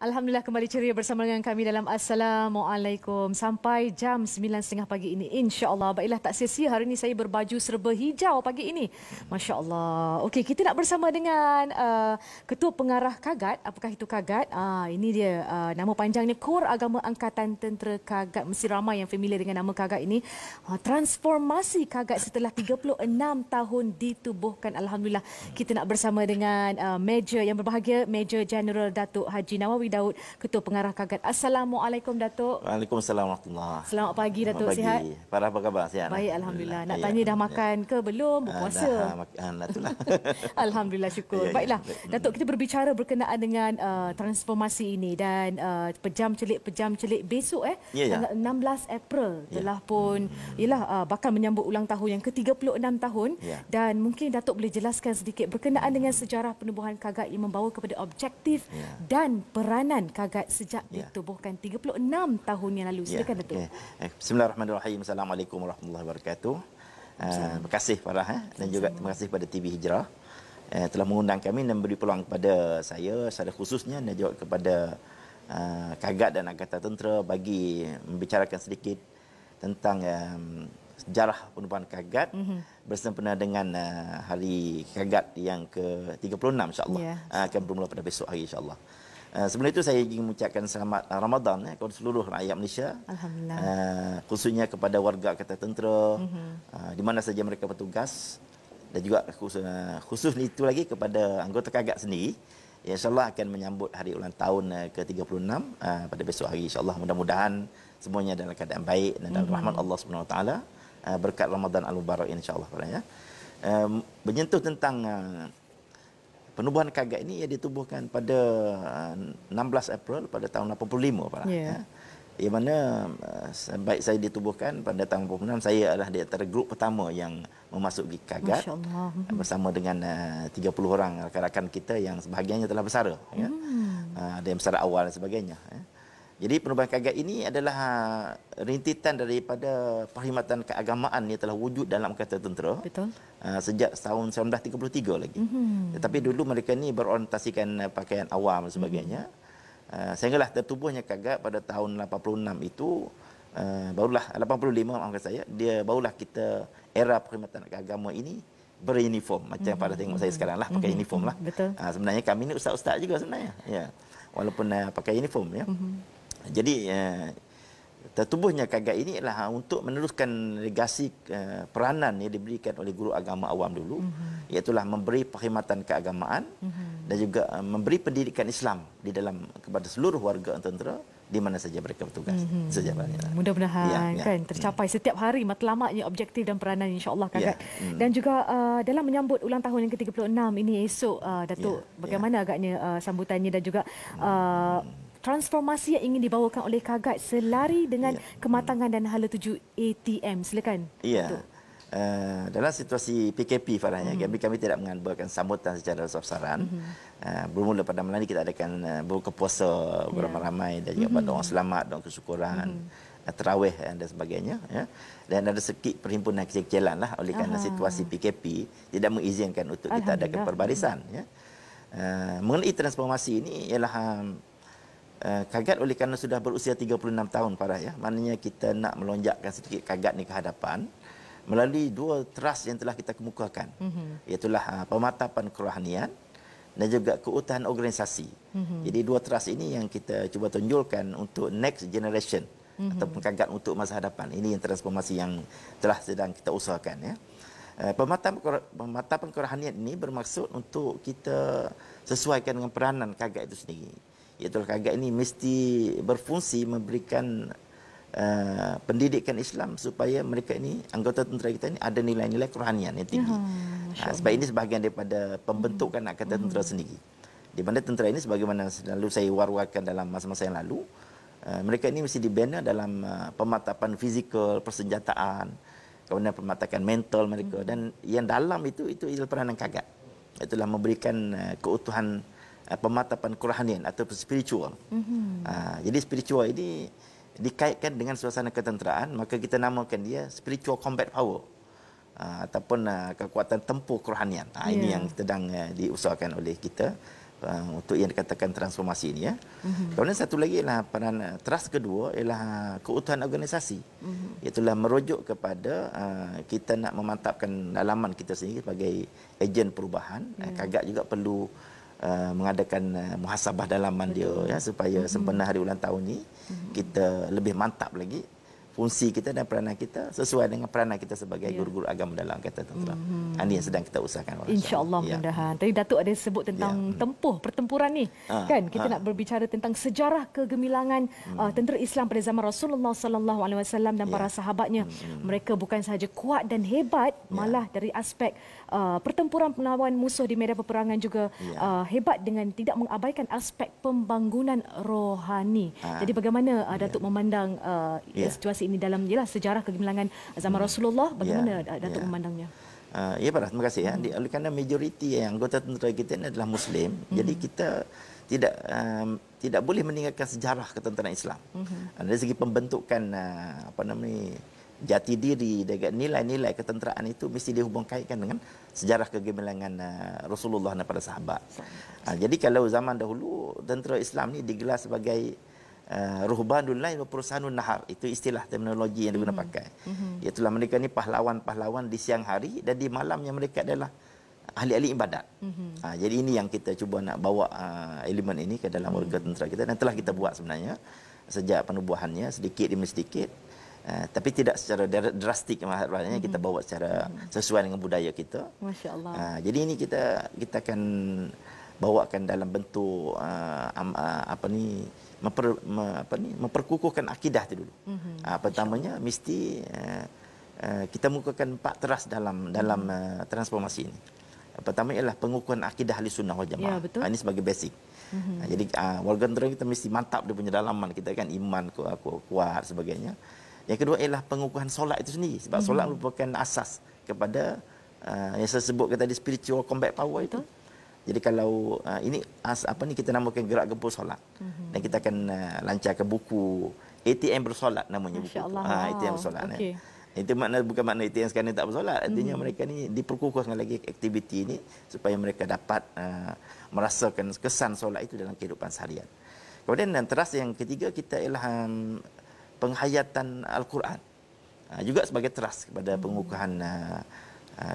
Alhamdulillah kembali ceria bersama dengan kami dalam Assalamualaikum sampai jam 9.30 pagi ini. InsyaAllah. Baiklah, tak sia-sia hari ini saya berbaju serba hijau pagi ini. Masya Allah. Okey, kita nak bersama dengan Ketua Pengarah Kagat. Apakah itu Kagat? Ini dia nama panjangnya Kor Agama Angkatan Tentera Kagat. Mesti ramai yang familiar dengan nama Kagat ini. Transformasi Kagat setelah 36 tahun ditubuhkan. Alhamdulillah. Kita nak bersama dengan Major yang berbahagia, Major General Datuk Haji Nawawi Daud, Ketua Pengarah Kagat. Assalamualaikum Datuk. Waalaikumsalam warahmatullahi. Selamat pagi Datuk, pagi. sihat? Farah apa khabar? Sihat? Baik, alhamdulillah. Nak tanya dah makan ke belum? Berpuasa? Dah makan itulah. Alhamdulillah, syukur. Baiklah, Datuk, kita berbicara berkenaan dengan transformasi ini dan pejam celik besok tanggal 16 April telah pun bakal menyambut ulang tahun yang ke-36 tahun dan mungkin Datuk boleh jelaskan sedikit berkenaan dengan sejarah penubuhan Kagat yang membawa kepada objektif dan peranan Kagat sejak ditubuhkan 36 tahun yang lalu. Silakan Datuk. Bismillahirrahmanirrahim. Assalamualaikum warahmatullahi wabarakatuh. Terima kasih Farah dan juga terima kasih kepada TV Hijrah telah mengundang kami dan beri peluang kepada saya secara khususnya dan juga kepada Kagat dan Angkatan Tentera bagi membicarakan sedikit tentang sejarah penubuhan Kagat bersempena dengan hari Kagat yang ke-36 insya-Allah akan bermula pada besok hari insya-Allah. Sebelum itu saya ingin mengucapkan selamat Ramadan kepada seluruh rakyat Malaysia. Alhamdulillah. Khususnya kepada warga Angkatan Tentera di mana saja mereka bertugas dan juga khusus itu lagi kepada anggota Kagat sendiri. InsyaAllah akan menyambut hari ulang tahun ke-36 pada besok hari insyaAllah. Mudah-mudahan semuanya dalam keadaan baik dan dalam rahmat Allah SWT berkat Ramadan Al-Mubarak insyaAllah. Menyentuh tentang penubuhan Kagat ini ia ditubuhkan pada 16 April pada tahun 85 Pak. Di mana baik saya ditubuhkan pada tahun 86, saya adalah di antara grup pertama yang memasuki Kagat bersama dengan 30 orang rakan-rakan kita yang sebahagiannya telah bersara ada yang bersara awal dan sebagainya. Jadi penubuhan Kagat ini adalah rintitan daripada perkhidmatan keagamaan yang telah wujud dalam Angkatan Tentera. Betul. Sejak tahun 1933 lagi. Tetapi dulu mereka ni berorientasikan pakaian awam dan sebagainya. Sehinggalah tertubuhnya Kagat pada tahun 86 itu barulah 85 maafkan saya, dia barulah kita era perkhidmatan keagama ini beruniform macam pada tengok saya sekarang lah pakai uniform lah. Sebenarnya kami ni ustaz-ustaz juga sebenarnya. Walaupun pakai uniform Jadi tertubuhnya Kagat ini adalah untuk meneruskan legasi peranan yang diberikan oleh guru agama awam dulu, iaitu memberi perkhidmatan keagamaan dan juga memberi pendidikan Islam di dalam kepada seluruh warga tentera di mana saja mereka bertugas. Mudah-mudahan kan tercapai setiap hari matlamatnya objektif dan peranan insya-Allah Kagat. Dan juga dalam menyambut ulang tahun yang ke-36 ini esok Datuk, bagaimana agaknya sambutannya dan juga transformasi yang ingin dibawakan oleh Kagat selari dengan kematangan dan hala tuju ATM. Silakan. Dalam situasi PKP Farahnya, kami tidak mengadakan sambutan secara besar-besaran. Bermula pada malam ini kita adakan buka puasa beramai-ramai dan juga doa selamat, doa kesyukuran, tarawih dan sebagainya. Dan ada sedikit perhimpunan kecil-kecilan lah oleh kerana situasi PKP tidak mengizinkan untuk kita adakan perbarisan. Mengenai transformasi ini ialah Kagat oleh kerana sudah berusia 36 tahun Farah maknanya kita nak melonjakkan sedikit Kagat ni ke hadapan melalui dua teras yang telah kita kemukakan, iaitulah pematapan kerohanian dan juga keutuhan organisasi. Jadi dua teras ini yang kita cuba tunjulkan untuk next generation ataupun Kagat untuk masa hadapan. Ini yang transformasi yang telah sedang kita usahakan pematapan kerohanian ini bermaksud untuk kita sesuaikan dengan peranan Kagat itu sendiri. Iaitu Kagat ini mesti berfungsi memberikan pendidikan Islam supaya mereka ini anggota tentera kita ini ada nilai-nilai kerohanian yang tinggi. Sebab ini sebahagian daripada pembentukan Angkatan Tentera sendiri. Di mana tentera ini sebagaimana selalu saya war-warkan dalam masa-masa yang lalu, mereka ini mesti dibina dalam pematapan fizikal, persenjataan, kemudian pematapan mental mereka dan yang dalam itu ialah peranan Kagat. Itulah memberikan keutuhan pematapan kerohanian atau spiritual. Jadi spiritual ini dikaitkan dengan suasana ketenteraan, maka kita namakan dia spiritual combat power ataupun kekuatan tempur kerohanian. Ini yang sedang diusahakan oleh kita untuk yang dikatakan transformasi ini ya. Kemudian satu lagi ialah peran trust kedua ialah keutuhan organisasi. Itulah merujuk kepada kita nak memantapkan dalaman kita sendiri sebagai ejen perubahan. Kagak juga perlu mengadakan muhasabah dalaman dia ya supaya sempena hari ulang tahun ni kita lebih mantap lagi fungsi kita dan peranan kita sesuai dengan peranan kita sebagai guru-guru agama dalam Angkatan Tentera. Ini yang sedang kita usahakan. InsyaAllah mudah-mudahan. Tadi Datuk ada sebut tentang tempuh pertempuran ni. Kan kita nak berbicara tentang sejarah kegemilangan tentera Islam pada zaman Rasulullah sallallahu alaihi wasallam dan para sahabatnya. Mereka bukan sahaja kuat dan hebat, malah dari aspek pertempuran melawan musuh di medan peperangan juga hebat dengan tidak mengabaikan aspek pembangunan rohani. Jadi bagaimana Datuk memandang situasi ini dalam sejarah kegemilangan zaman Rasulullah, bagaimana Datuk memandangnya? Ya, Farah, terima kasih ya. Oleh kerana majoriti anggota tentera kita ini adalah Muslim, jadi kita tidak boleh meninggalkan sejarah ketenteraan Islam. Dari segi pembentukan jati diri dan nilai-nilai ketenteraan itu mesti dihubung kaitkan dengan sejarah kegemilangan Rasulullah dan para sahabat. Jadi kalau zaman dahulu tentera Islam ni digelar sebagai ruhbanul lail wa fursanun nahar, itu istilah terminologi yang digunakan pakai. Itulah mereka ni pahlawan-pahlawan di siang hari dan di malamnya mereka adalah ahli-ahli ibadat. Jadi ini yang kita cuba nak bawa elemen ini ke dalam warga tentera kita dan telah kita buat sebenarnya sejak penubuhannya sedikit demi sedikit. Tapi tidak secara drastik, maksudnya kita bawa secara sesuai dengan budaya kita. Masya-Allah. Jadi ini kita akan bawakan dalam bentuk memperkukuhkan akidah itu dulu. Pertamanya mesti kita mengukuhkan 4 teras dalam transformasi ini. Pertama ialah pengukuhan akidah ahli sunnah wal jamaah. Ini sebagai basic. Jadi warga tentera kita mesti mantap dia punya dalaman kita kan, iman kuat sebagainya. Yang kedua ialah pengukuhan solat itu sendiri, sebab solat merupakan asas kepada yang saya sebutkan tadi spiritual combat power itu. Jadi kalau ini kita namakan gerak gempur solat. Dan kita akan lancarkan buku ATM bersolat namanya buku. ATM bersolat. Okay. Itu bukan makna ATM sekarang ni tak bersolat. Artinya mereka ni diperkukuhkan lagi aktiviti ini supaya mereka dapat merasakan kesan solat itu dalam kehidupan seharian. Kemudian teras yang ketiga kita ialah penghayatan Al-Quran. Juga sebagai teras kepada pengukuhan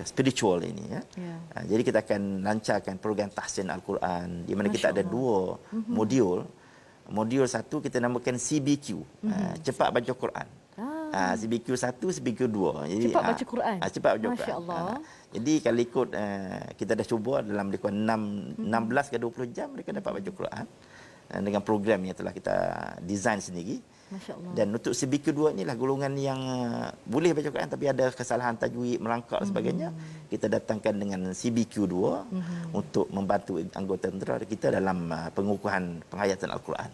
spiritual ini ya. Jadi kita akan lancarkan program tahsin Al-Quran di mana kita ada 2 modul. Modul 1 kita namakan CBQ, cepat baca Quran. CBQ 1, CBQ 2. Jadi cepat baca Quran. Cepat baca Quran. Masya-Allah. Jadi kalau ikut kita dah cuba dalam lebih kurang 16 ke 20 jam mereka dapat baca Quran dengan program yang telah kita design sendiri. Dan untuk CBQ 2 inilah golongan yang boleh baca Quran tapi ada kesalahan tajwid, merangkak dan sebagainya. Kita datangkan dengan CBQ 2 untuk membantu anggota tentera kita dalam pengukuhan penghayatan Al-Quran.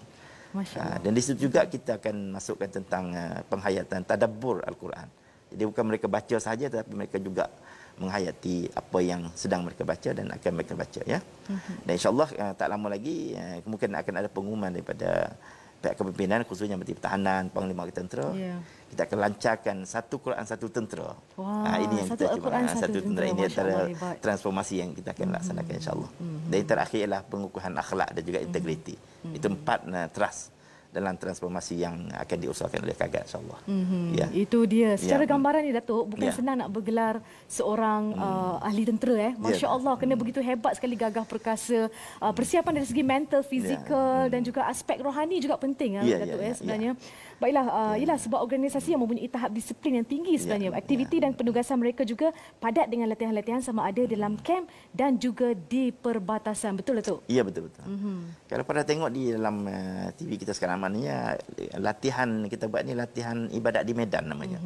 Dan di situ juga kita akan masukkan tentang penghayatan tadabbur Al-Quran. Jadi bukan mereka baca saja tetapi mereka juga menghayati apa yang sedang mereka baca dan akan mereka baca ya. Dan insya-Allah tak lama lagi kemungkinan akan ada pengumuman daripada pihak kepimpinan khususnya Menteri Pertahanan, Panglima Tentera. Kita akan lancarkan satu Quran satu tentera. Ini yang kita cuba satu tentera ini antara transformasi yang kita akan laksanakan insya-Allah. Dan yang terakhir ialah pengukuhan akhlak dan juga integriti. Itu 4 teras dalam transformasi yang akan diusahakan oleh Kagat insya-Allah. Itu dia. Secara gambaran ni Datuk, bukan senang nak bergelar seorang ahli tentera Masya-Allah, kena begitu hebat sekali, gagah perkasa. Persiapan dari segi mental, fizikal dan juga aspek rohani juga penting Datuk sebenarnya. Baiklah, ialah sebuah organisasi yang mempunyai tahap disiplin yang tinggi sebenarnya. Aktiviti dan penugasan mereka juga padat dengan latihan-latihan sama ada dalam kamp dan juga di perbatasan. Betul Datuk? Ya, betul-betul. Kalau pada tengok di dalam TV kita sekarang, maknanya latihan kita buat ni latihan ibadat di medan namanya.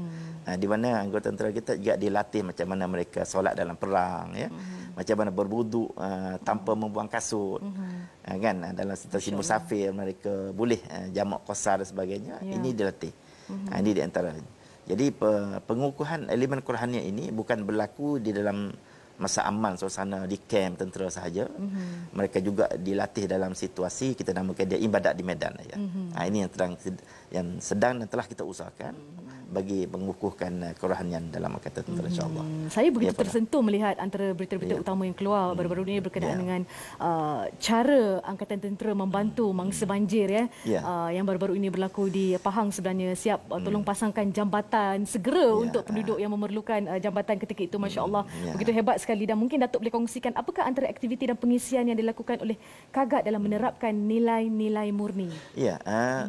Di mana anggota tentera kita juga dilatih macam mana mereka solat dalam perang ya. Macam mana berwuduk tanpa membuang kasut. Kan dalam situasi musafir mereka boleh jamak qasar dan sebagainya. Ini dilatih. Ini di antara. Jadi pengukuhan elemen Qur'aniyah ini bukan berlaku di dalam masa aman suasana di kamp tentera sahaja. Mereka juga dilatih dalam situasi kita namakan dia ibadat di medan ya. Ini yang sedang dan telah kita usahakan bagi mengukuhkan kerohanian dalam Angkatan Tentera insya-Allah. Saya begitu Ya, tersentuh melihat antara berita-berita utama yang keluar baru-baru ini berkenaan dengan cara Angkatan Tentera membantu mangsa banjir yang baru-baru ini berlaku di Pahang sebenarnya. Siap tolong pasangkan jambatan segera untuk penduduk yang memerlukan jambatan ketika itu. Masya-Allah. Begitu hebat sekali, dan mungkin Datuk boleh kongsikan apakah antara aktiviti dan pengisian yang dilakukan oleh Kagat dalam menerapkan nilai-nilai murni. Ya,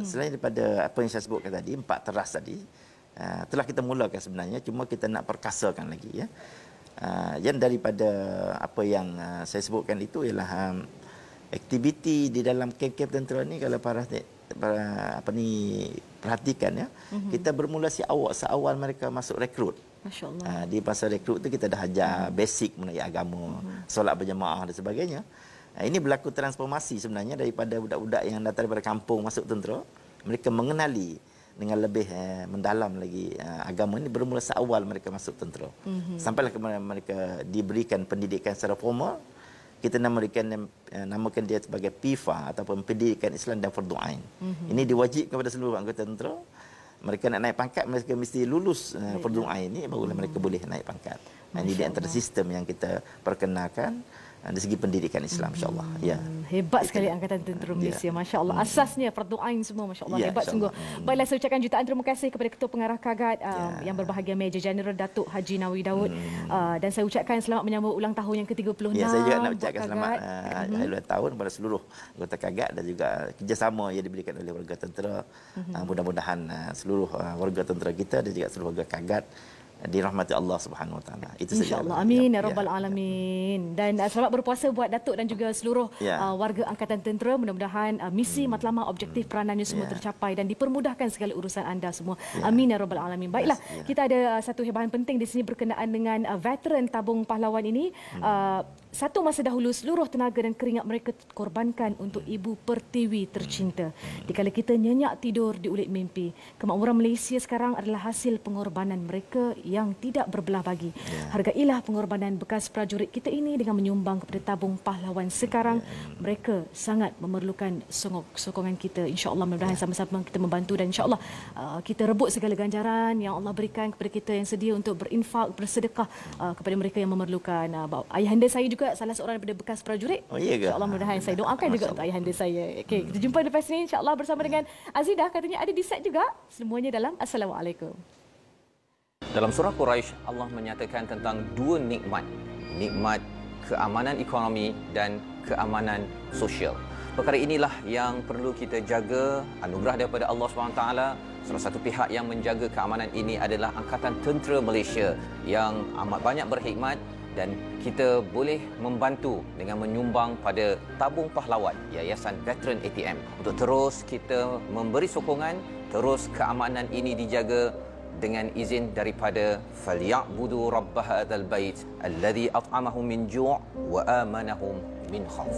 selain daripada apa yang saya sebutkan tadi, 4 teras tadi, telah kita mulakan sebenarnya, cuma kita nak perkasakan lagi ya. Yang daripada apa yang saya sebutkan itu ialah aktiviti di dalam kem-kem tentera ni, kalau para perhatikan ya, kita bermula seawal mereka masuk rekrut. Masya-Allah. Di masa rekrut tu kita dah ajar basic mengenai agama, solat berjamaah dan sebagainya. Ini berlaku transformasi sebenarnya daripada budak-budak yang datang daripada kampung masuk tentera, mereka mengenali dengan lebih mendalam lagi agama ini bermula seawal mereka masuk tentera. Sampailah kepada mereka diberikan pendidikan secara formal, kita namakan dia sebagai PIFA ataupun Pendidikan Islam dan Fardu Ain. Ini diwajibkan kepada seluruh anggota tentera. Mereka nak naik pangkat, mereka mesti lulus Fardu Ain ini, barulah mereka boleh naik pangkat. Ini di antara sistem yang kita perkenalkan dari segi pendidikan Islam, insya-Allah. Ya. Hebat sekali Angkatan Tentera Malaysia, masya-Allah. Asasnya fardu ain semua, masya-Allah. Hebat sungguh. Baiklah, saya ucapkan jutaan terima kasih kepada Ketua Pengarah Kagat yang berbahagia Major Jeneral Datuk Haji Nawi Daud, dan saya ucapkan selamat menyambut ulang tahun yang ke-36. Ya, saya juga nak ucapkan selamat hari ulang tahun kepada seluruh anggota Kagat dan juga kerjasama yang diberikan oleh warga tentera. Mudah-mudahan seluruh warga tentera kita dan juga seluruh warga Kagat dirahmati Allah Subhanahu Wa Taala. Itu saja. InsyaAllah. Amin ya rabbal alamin. Dan selamat berpuasa buat Datuk dan juga seluruh warga Angkatan Tentera. Mudah-mudahan misi, matlamat, objektif peranannya semua tercapai dan dipermudahkan segala urusan anda semua. Amin ya rabbal alamin. Baiklah, kita ada satu bahan penting di sini berkenaan dengan veteran tabung pahlawan ini. Satu masa dahulu seluruh tenaga dan keringat mereka korbankan untuk Ibu Pertiwi tercinta. Dikala kita nyenyak tidur di ulit mimpi, kemakmuran Malaysia sekarang adalah hasil pengorbanan mereka yang tidak berbelah bagi. Hargailah pengorbanan bekas prajurit kita ini dengan menyumbang kepada tabung pahlawan sekarang. Mereka sangat memerlukan sokongan kita. InsyaAllah mudah-mudahan sama-sama kita membantu, dan insyaAllah kita rebut segala ganjaran yang Allah berikan kepada kita yang sedia untuk berinfak, bersedekah kepada mereka yang memerlukan. Ayahanda saya juga salah seorang daripada bekas prajurit. InsyaAllah mudah-mudahan saya doakan juga untuk ayahanda saya. Okey, kita jumpa lepas ini insyaAllah bersama dengan Azidah. Katanya ada di set juga. Semuanya dalam Assalamualaikum. Dalam surah Quraisy, Allah menyatakan tentang dua nikmat. Nikmat keamanan ekonomi dan keamanan sosial. Perkara inilah yang perlu kita jaga, anugerah daripada Allah SWT. Salah satu pihak yang menjaga keamanan ini adalah Angkatan Tentera Malaysia yang amat banyak berkhidmat, dan kita boleh membantu dengan menyumbang pada tabung pahlawan Yayasan Veteran ATM untuk terus kita memberi sokongan, terus keamanan ini dijaga dengan izin daripada falyabudu rabb hadzal bait alladhi at'amahum min ju' wa amanahum min khauf.